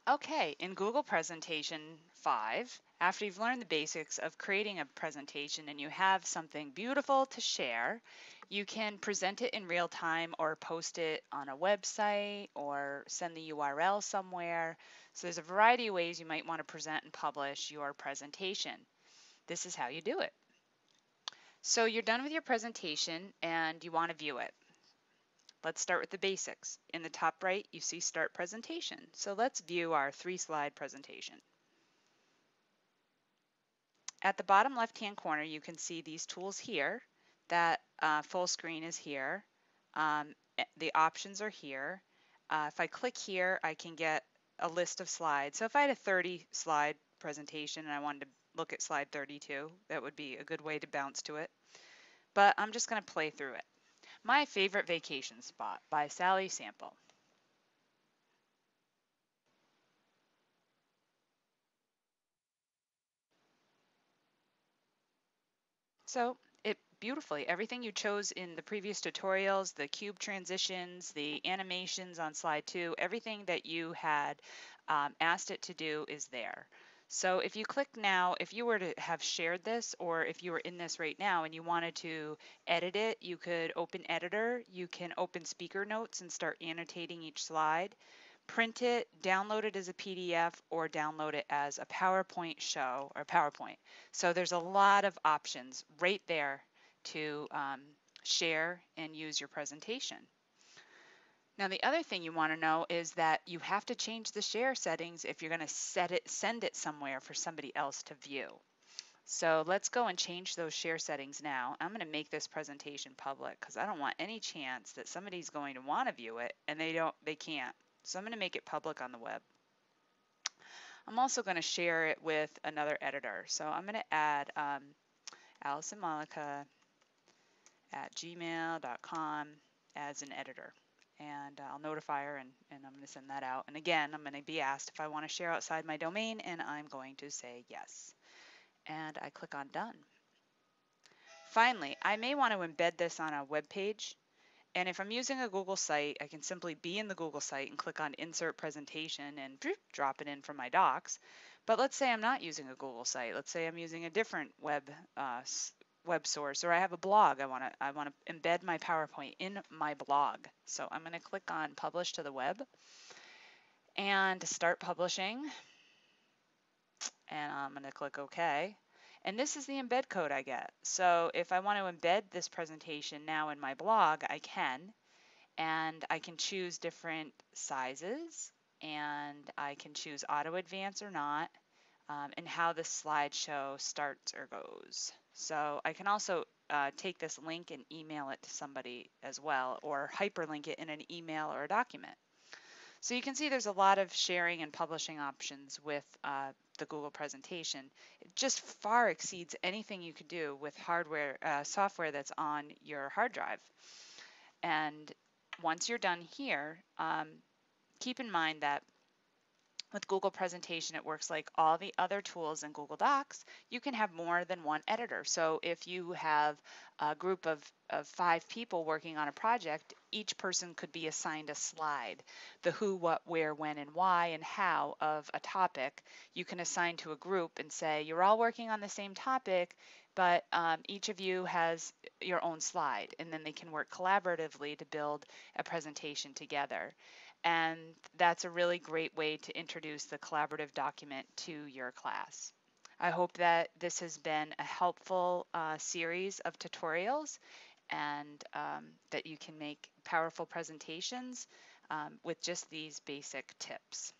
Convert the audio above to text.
Okay, in Google Presentation 5, after you've learned the basics of creating a presentation and you have something beautiful to share, you can present it in real time or post it on a website or send the URL somewhere. So there's a variety of ways you might want to present and publish your presentation. This is how you do it. So you're done with your presentation and you want to view it. Let's start with the basics. In the top right, you see Start Presentation. So let's view our 3-slide presentation. At the bottom left-hand corner, you can see these tools here. That full screen is here. The options are here. If I click here, I can get a list of slides. So if I had a 30-slide presentation and I wanted to look at slide 32, that would be a good way to bounce to it. But I'm just going to play through it. My Favorite Vacation Spot by Sally Sample. So it beautifully, everything you chose in the previous tutorials, the cube transitions, the animations on slide 2, everything that you had asked it to do is there. So if you click now, if you were to have shared this, or if you were in this right now and you wanted to edit it, you could open Editor, you can open speaker notes and start annotating each slide, print it, download it as a PDF, or download it as a PowerPoint show or PowerPoint. So there's a lot of options right there to share and use your presentation. Now the other thing you want to know is that you have to change the share settings if you're going to send it somewhere for somebody else to view. So let's go and change those share settings now. I'm going to make this presentation public because I don't want any chance that somebody's going to want to view it and they can't. So I'm going to make it public on the web. I'm also going to share it with another editor. So I'm going to add AllisonMonica@gmail.com as an editor. And I'll notify her and I'm going to send that out. And again, I'm going to be asked if I want to share outside my domain, and I'm going to say yes. And I click on Done. Finally, I may want to embed this on a web page. And if I'm using a Google site, I can simply be in the Google site and click on Insert Presentation and drop it in from my docs. But let's say I'm not using a Google site. Let's say I'm using a different web source, or I have a blog. I want to embed my PowerPoint in my blog. So I'm going to click on Publish to the Web and start publishing. And I'm going to click OK. And this is the embed code I get. So if I want to embed this presentation now in my blog, I can. And I can choose different sizes, and I can choose auto advance or not, and how the slideshow starts or goes. So I can also take this link and email it to somebody as well, or hyperlink it in an email or a document. So you can see there's a lot of sharing and publishing options with the Google presentation. It just far exceeds anything you could do with software that's on your hard drive. And once you're done here, keep in mind that with Google Presentation, it works like all the other tools in Google Docs. You can have more than one editor. So if you have a group of 5 people working on a project, each person could be assigned a slide. The who, what, where, when, and why, and how of a topic, you can assign to a group and say, you're all working on the same topic, but each of you has your own slide, and then they can work collaboratively to build a presentation together. And that's a really great way to introduce the collaborative document to your class. I hope that this has been a helpful series of tutorials, and that you can make powerful presentations with just these basic tips.